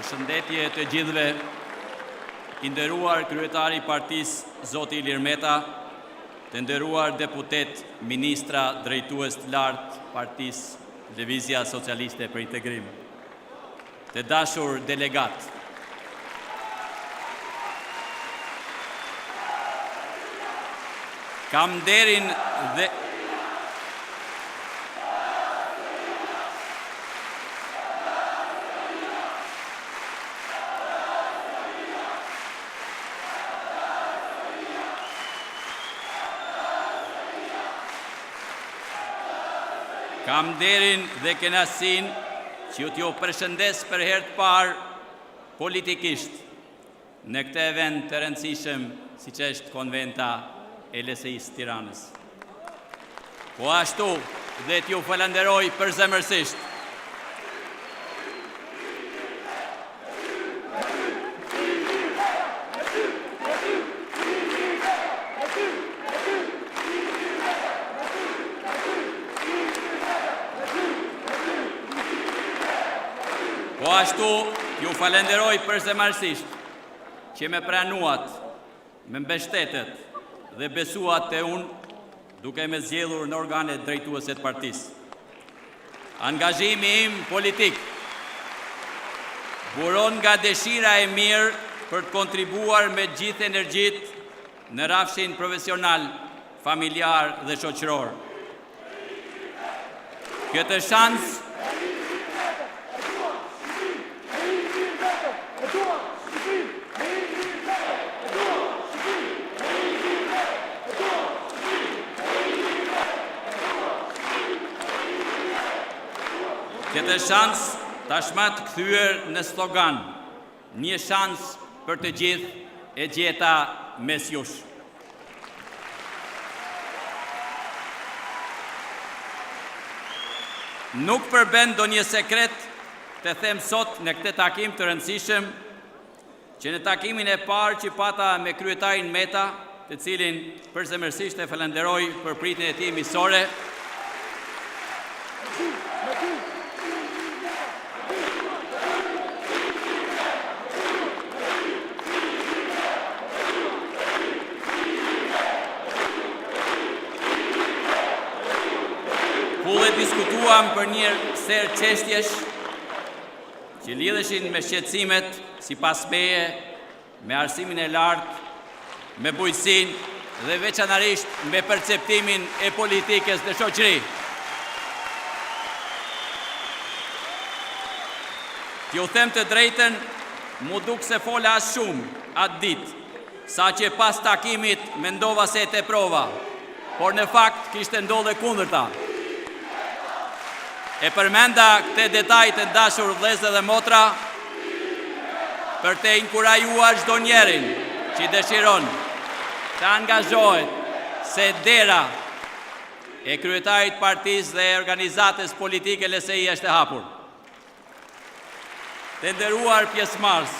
Përshëndetje të gjithëve, i nderuar kryetari i partisë Zoti Ilir Meta, të nderuar deputet, ministra, drejtues të lartë partisë Lëvizja Socialiste për Integrim, të dashur delegat, kam nderin dhe kënaqësinë që t'ju përshëndes për herë të parë politikisht në këtë event të rëndësishëm siç është konventa e LSI-së Tiranës. Po ashtu dhe t'ju falenderoj përzemërsisht. Po ashtu ju falenderoj përzemërsisht që me pranuat, me mbështetet dhe besuat te unë duke me zgjedhur në organet drejtuese të partisë. Angazhimi im politik buron nga dëshira e mirë për të kontribuar me gjithë energjitë në rrafshin profesional, familjar dhe shoqëror. Këtë shans tashmë të kthyer në slogan, një shans për të gjithë e gjeta mes jush. Nuk përbën ndonjë sekret të them sot në këtë takim të rëndësishëm që në takimin e parë që pata me kryetarin Meta, të cilin përzemërsisht e falenderoj për pritjen e tij miqësore, diskutuam për një ser çështjesh që lidheshin me shqetësimet sipas meje, me arsimin e lartë, me bujqësinë dhe veçanërisht me perceptimin e politikës në shoqëri. T'ju them të drejtën, mu duk se fola as shumë atë ditë, sa që pas takimit mendova se e teprova, por në fakt kishte ndodhe kundërta. E përmenda këte detaj të dashur vëllezër dhe motra për të inkurajuar çdo njerin që dëshiron të angazhohet se dera e kryetarit partisë dhe organizatës politike LSI është e hapur. Të nderuar pjesëmarrës,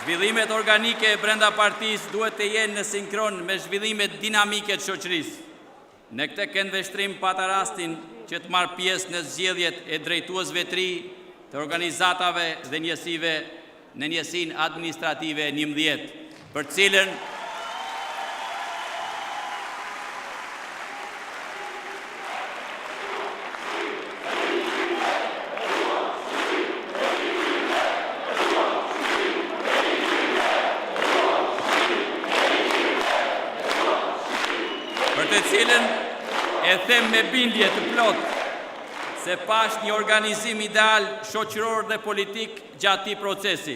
zhvillimet organike brenda partisë duhet të jenë në sinkron me zhvillimet dinamike të shoqërisë. Në këtë këndvështrim pata rastin që të marrë pjesë në zgjedhjet e drejtuesve të ri të organizatave dhe njësive në njësinë administrative 11, për cilën e them me bindje të plot se pash një organizim ideal shoqëror dhe politik gjatë këtij procesi.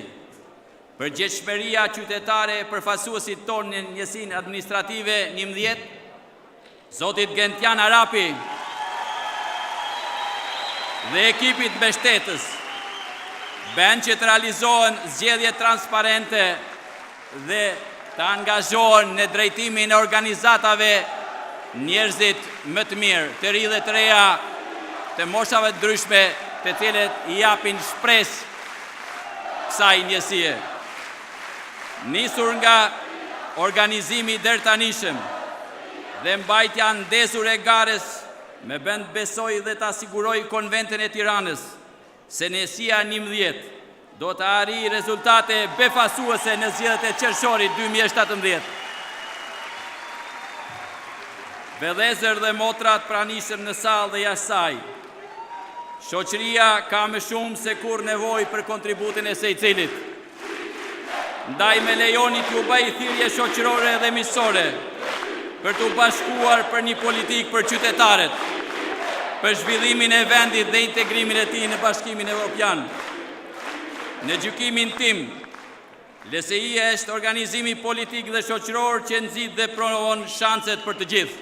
Përgjegjësia qytetare e përfaqësuesit tonë në njësinë administrative 11, zotit Gentian Arapi dhe ekipit mbështetës, bën që të realizohen zgjedhje transparente dhe të angazhohen në drejtimin e organizatave njerëzit më të mirë, të ri dhe të reja, të moshave të ndryshme, të cilët i japin shpresë kësaj njësie. Nisur nga organizimi dërtanishëm dhe mbajtja ndezur e gares, me bënd besoj dhe të asiguroj konventin e Tiranës, se njësia 11 do të arrijë rezultate befasuese në zgjedhjet e qershorit 2017. Vëllezër dhe motrat pranishëm në sallë dhe jashtë saj, shoqëria ka më shumë se kur nevojë për kontributin e secilit. Ndaj me lejoni t'ju bëj thirrje shoqërore dhe miqësore për t'u bashkuar për një politikë për qytetarët, për zhvillimin e vendit dhe integrimin e tij në Bashkimin Evropian. Në gjykimin tim, LSI-ja është organizimi politik dhe shoqëror që nxit dhe promovon shanset për të gjithë.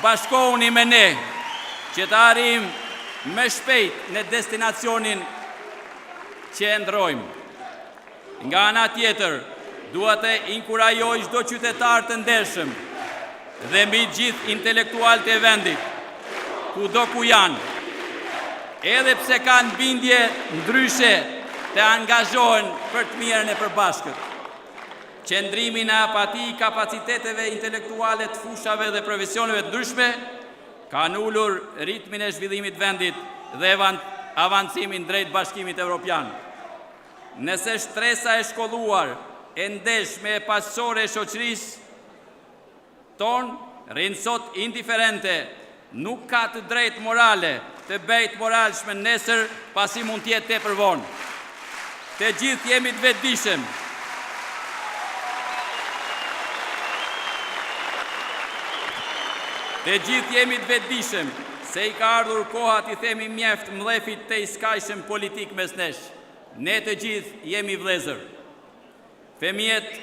Bashkohuni me ne që të arrijmë më shpejt në destinacionin që e ndrojmë. Nga ana tjetër, dua të inkurajoj çdo qytetar të ndershëm dhe mbi gjithë intelektualët e vendit, kudo ku janë, edhe pse kanë bindje ndryshe, të angazhohen për të mirën e përbashkët. Qëndrimi në apati kapaciteteve intelektuale të fushave dhe profesioneve të ndryshme kanë ulur ritmin e zhvillimit vendit dhe avancimin drejt Bashkimit Evropian. Nëse shtresa e shkolluar e ndeshme e pasqore e shoqërisë tonë rrinë sot indiferente, nuk ka të drejtë morale të bëjt moralshme nesër pasi mund të jetë tepër vonë. Të gjithë jemi të vetëdijshëm. Të gjithë jemi të vetëdijshëm se i ka ardhur koha t'i themi mjaft mllefit të i skajshëm politik mes nesh. Ne të gjithë jemi vëllezër. Fëmijët,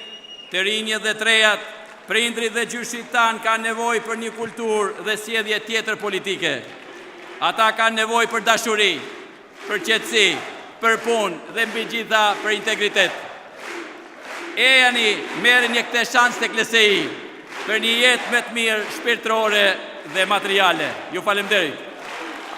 të rinjët dhe të rejat, prindrit dhe gjyshit tanë kanë nevojë për një kulturë dhe sjellje tjetër politike. Ata kanë nevojë për dashuri, për qetësi, për punë dhe mbi gjitha për integritet. Ejani, merrni këtë shans tek LSI për një jetë më të mirë shpirtërore dhe materiale. Ju falenderoj.